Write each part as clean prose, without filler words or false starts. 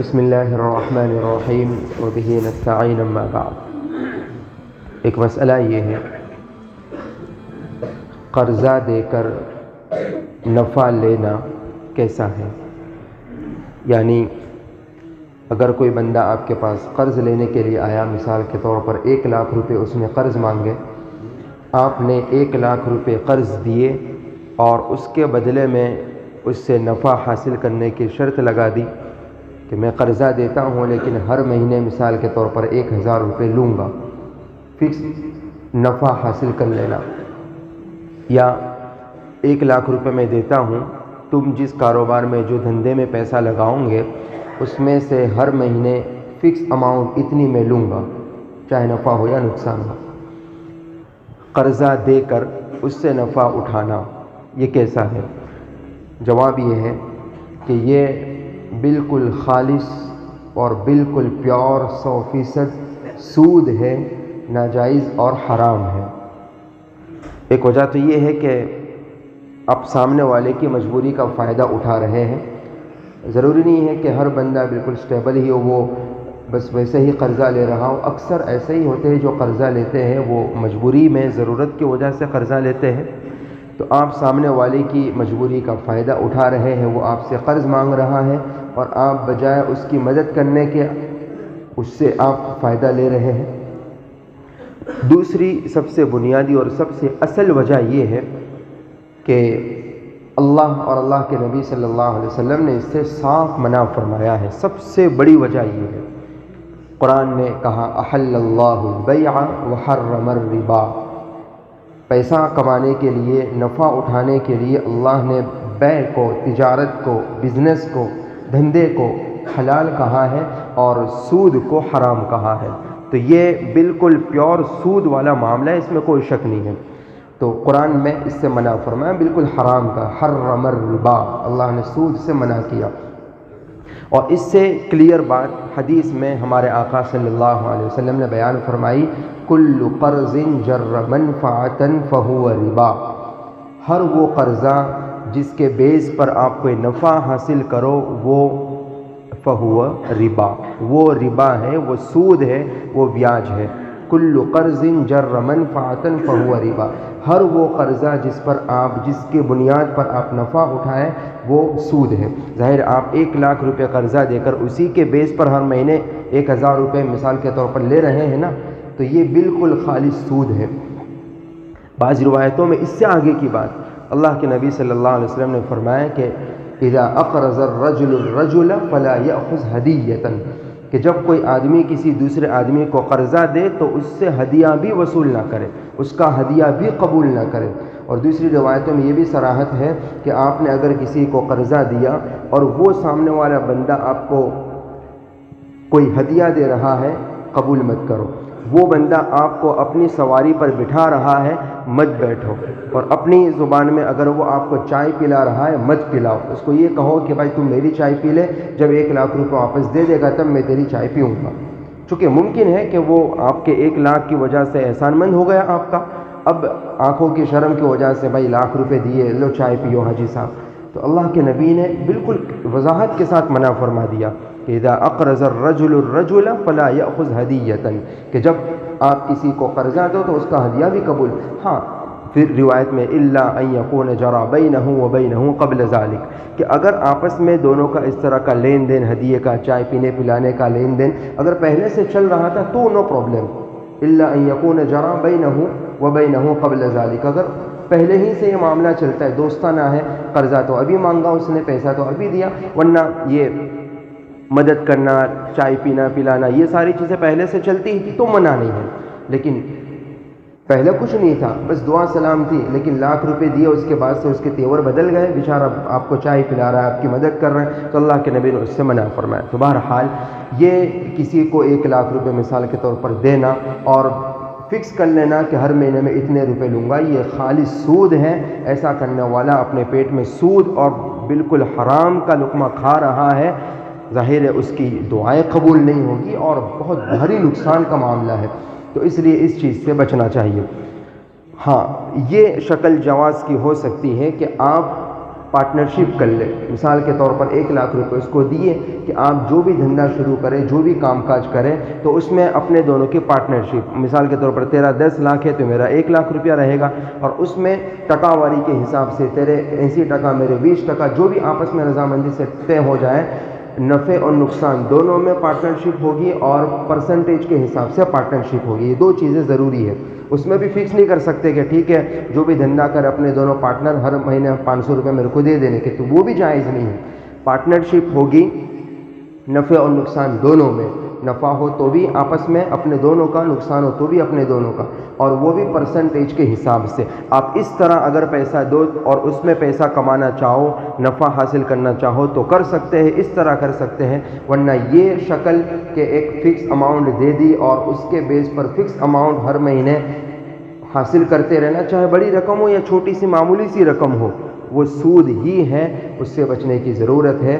بسم اللہ الرحمن الرحیم وبہ نستعین اما بعد۔ ایک مسئلہ یہ ہے، قرضہ دے کر نفع لینا کیسا ہے؟ یعنی اگر کوئی بندہ آپ کے پاس قرض لینے کے لیے آیا، مثال کے طور پر 1,00,000 روپے اس نے قرض مانگے، آپ نے 1,00,000 روپے قرض دیے اور اس کے بدلے میں اس سے نفع حاصل کرنے کی شرط لگا دی کہ میں قرضہ دیتا ہوں لیکن ہر مہینے مثال کے طور پر 1,000 روپے لوں گا، فکس نفع حاصل کر لینا، یا 1,00,000 روپے میں دیتا ہوں، تم جس کاروبار میں جو دھندے میں پیسہ لگاؤں گے اس میں سے ہر مہینے فکس اماؤنٹ اتنی میں لوں گا، چاہے نفع ہو یا نقصان ہو۔ قرضہ دے کر اس سے نفع اٹھانا یہ کیسا ہے؟ جواب یہ ہے کہ یہ بالکل خالص اور بالکل پیور 100% سود ہے، ناجائز اور حرام ہے۔ ایک وجہ تو یہ ہے کہ آپ سامنے والے کی مجبوری کا فائدہ اٹھا رہے ہیں۔ ضروری نہیں ہے کہ ہر بندہ بالکل سٹیبل ہی ہو، وہ بس ویسے ہی قرضہ لے رہا ہو۔ اکثر ایسے ہی ہوتے ہیں جو قرضہ لیتے ہیں وہ مجبوری میں، ضرورت کی وجہ سے قرضہ لیتے ہیں، تو آپ سامنے والے کی مجبوری کا فائدہ اٹھا رہے ہیں۔ وہ آپ سے قرض مانگ رہا ہے اور آپ بجائے اس کی مدد کرنے کے اس سے آپ فائدہ لے رہے ہیں۔ دوسری سب سے بنیادی اور سب سے اصل وجہ یہ ہے کہ اللہ اور اللہ کے نبی صلی اللہ علیہ وسلم نے اس سے صاف منع فرمایا ہے۔ سب سے بڑی وجہ یہ ہے، قرآن نے کہا احل اللہ البیع وحرم الربا، پیسہ کمانے کے لیے، نفع اٹھانے کے لیے اللہ نے بیع کو، تجارت کو، بزنس کو، دھندے کو حلال کہا ہے اور سود کو حرام کہا ہے۔ تو یہ بالکل پیور سود والا معاملہ ہے، اس میں کوئی شک نہیں ہے۔ تو قرآن میں اس سے منع فرمایا، بالکل حرام کا، حرم الربا، اللہ نے سود سے منع کیا۔ اور اس سے کلیئر بات حدیث میں ہمارے آقا صلی اللہ علیہ وسلم نے بیان فرمائی، کل قرض جر منفعۃ فہو ربا، ہر وہ قرضہ جس کے بیس پر آپ کوئی نفع حاصل کرو وہ فہو ربا، وہ ربا ہے، وہ سود ہے، وہ بیاج ہے۔ کل قرض جر منفعۃ فہو ربا، ہر وہ قرضہ جس پر آپ، جس کے بنیاد پر آپ نفع اٹھائیں وہ سود ہے۔ ظاہر آپ 1,00,000 روپے قرضہ دے کر اسی کے بیس پر ہر مہینے 1,000 روپے مثال کے طور پر لے رہے ہیں نا، تو یہ بالکل خالص سود ہے۔ بعض روایتوں میں اس سے آگے کی بات، اللہ کے نبی صلی اللہ علیہ وسلم نے فرمایا کہ اذا اقرض الرجل الرجل فلا يأخذ ہدیۃ، کہ جب کوئی آدمی کسی دوسرے آدمی کو قرضہ دے تو اس سے ہدیہ بھی وصول نہ کرے، اس کا ہدیہ بھی قبول نہ کرے۔ اور دوسری روایتوں میں یہ بھی صراحت ہے کہ آپ نے اگر کسی کو قرضہ دیا اور وہ سامنے والا بندہ آپ کو کوئی ہدیہ دے رہا ہے، قبول مت کرو۔ وہ بندہ آپ کو اپنی سواری پر بٹھا رہا ہے، مت بیٹھو۔ اور اپنی زبان میں اگر وہ آپ کو چائے پلا رہا ہے، مت پلاؤ، اس کو یہ کہو کہ بھائی تم میری چائے پی لے، جب 1,00,000 روپے واپس دے دے گا تب میں تیری چائے پیوں گا۔ چونکہ ممکن ہے کہ وہ آپ کے 1,00,000 کی وجہ سے احسان مند ہو گیا آپ کا، اب آنکھوں کی شرم کی وجہ سے بھائی 1,00,000 روپے دیے، لو چائے پیو حاجی صاحب۔ تو اللہ کے نبی نے بالکل وضاحت کے ساتھ منع فرما دیا کہ اذا اقرض الرجل الرجل فلا يأخذ ہدیۃ، کہ جب آپ کسی کو قرضہ دو تو اس کا ہدیہ بھی قبول۔ ہاں پھر روایت میں الا ان یکون جرى بینہ وبینہ قبل ذلک، کہ اگر آپس میں دونوں کا اس طرح کا لین دین، ہدیے کا، چائے پینے پلانے کا لین دین اگر پہلے سے چل رہا تھا تو نو پرابلم، الا ان یکون جرى بینہ وبینہ قبل ذلک، اگر پہلے ہی سے یہ معاملہ چلتا ہے، دوستانہ ہے، قرضہ تو ابھی مانگا اس نے، پیسہ تو ابھی دیا، ورنہ یہ مدد کرنا، چائے پینا پلانا، یہ ساری چیزیں پہلے سے چلتی ہی تھی تو منع نہیں ہے۔ لیکن پہلے کچھ نہیں تھا، بس دعا سلام تھی، لیکن 1,00,000 روپے دیے اس کے بعد سے اس کے تیور بدل گئے، بیچارہ آپ کو چائے پلا رہا ہے، آپ کی مدد کر رہے ہیں، تو اللہ کے نبی نے اس سے منع فرمایا۔ تو بہرحال یہ کسی کو 1,00,000 روپے مثال کے طور پر دینا اور فکس کر لینا کہ ہر مہینے میں اتنے روپے لوں گا، یہ خالص سود ہے۔ ایسا کرنے والا اپنے پیٹ میں سود اور بالکل حرام کا لقمہ کھا رہا ہے، ظاہر ہے اس کی دعائیں قبول نہیں ہوگی اور بہت بھاری نقصان کا معاملہ ہے، تو اس لیے اس چیز سے بچنا چاہیے۔ ہاں یہ شکل جواز کی ہو سکتی ہے کہ آپ پارٹنرشپ کر لے. مثال کے طور پر 1 لاکھ روپے اس کو دیے کہ آپ جو بھی دھندا شروع کریں، جو بھی کام کاج کریں تو اس میں اپنے دونوں کی پارٹنرشپ. مثال کے طور پر تیرا 10 لاکھ ہے تو میرا 1 لاکھ روپیہ رہے گا، اور اس میں ٹکا واری کے حساب سے تیرے 80%، میرے 20%، جو بھی آپس میں رضامندی سے طے ہو جائے. نفع اور نقصان دونوں میں پارٹنرشپ ہوگی اور پرسنٹیج کے حساب سے پارٹنرشپ ہوگی. یہ 2 چیزیں ضروری ہے. اس میں بھی فکس نہیں کر سکتے کہ ٹھیک ہے جو بھی دھندا کر اپنے دونوں پارٹنر ہر مہینے 500 روپے میرے کو دے دینے کے، تو وہ بھی جائز نہیں ہے. پارٹنرشپ ہوگی نفع اور نقصان دونوں میں. نفع ہو تو بھی آپس میں اپنے دونوں کا، نقصان ہو تو بھی اپنے دونوں کا، اور وہ بھی پرسنٹیج کے حساب سے. آپ اس طرح اگر پیسہ دو اور اس میں پیسہ کمانا چاہو، نفع حاصل کرنا چاہو تو کر سکتے ہیں، اس طرح کر سکتے ہیں. ورنہ یہ شکل کہ ایک فکس اماؤنٹ دے دی اور اس کے بیس پر فکس اماؤنٹ ہر مہینے حاصل کرتے رہنا، چاہے بڑی رقم ہو یا چھوٹی سی معمولی سی رقم ہو، وہ سود ہی ہے. اس سے بچنے کی ضرورت ہے.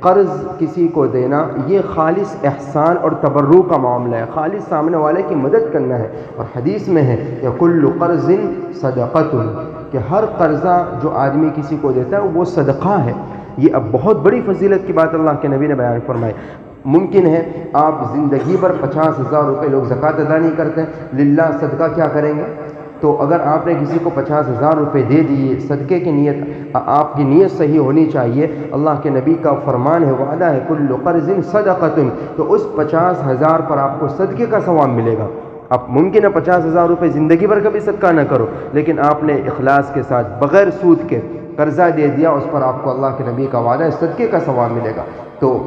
قرض کسی کو دینا یہ خالص احسان اور تبرع کا معاملہ ہے، خالص سامنے والے کی مدد کرنا ہے. اور حدیث میں ہے کہ کل قرض صدقۃ، کہ ہر قرضہ جو آدمی کسی کو دیتا ہے وہ صدقہ ہے. یہ اب بہت بڑی فضیلت کی بات اللہ کے نبی نے بیان فرمائی. ممکن ہے آپ زندگی بھر 50,000 روپے لوگ زکوٰۃ ادا نہیں کرتے، للہ صدقہ کیا کریں گے؟ تو اگر آپ نے کسی کو 50,000 روپے دے دیے صدقے کی نیت، آپ کی نیت صحیح ہونی چاہیے. اللہ کے نبی کا فرمان ہے، وعدہ ہے، کل قرض صدقۃ، تو اس 50,000 پر آپ کو صدقے کا ثواب ملے گا. اب ممکن ہے 50,000 روپے زندگی بھر کبھی صدقہ نہ کرو، لیکن آپ نے اخلاص کے ساتھ بغیر سود کے قرضہ دے دیا، اس پر آپ کو اللہ کے نبی کا وعدہ ہے صدقے کا ثواب ملے گا. تو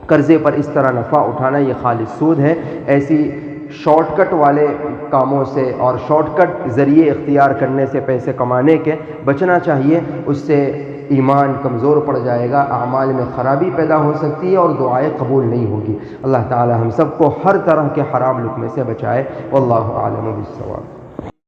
قرضے پر اس طرح نفع اٹھانا یہ خالص سود ہے. ایسی شارٹ کٹ والے کاموں سے اور شارٹ کٹ ذریعے اختیار کرنے سے پیسے کمانے کے بچنا چاہیے. اس سے ایمان کمزور پڑ جائے گا، اعمال میں خرابی پیدا ہو سکتی ہے اور دعائیں قبول نہیں ہوگی. اللہ تعالی ہم سب کو ہر طرح کے حرام لقمے سے بچائے. واللہ اعلم بالصواب.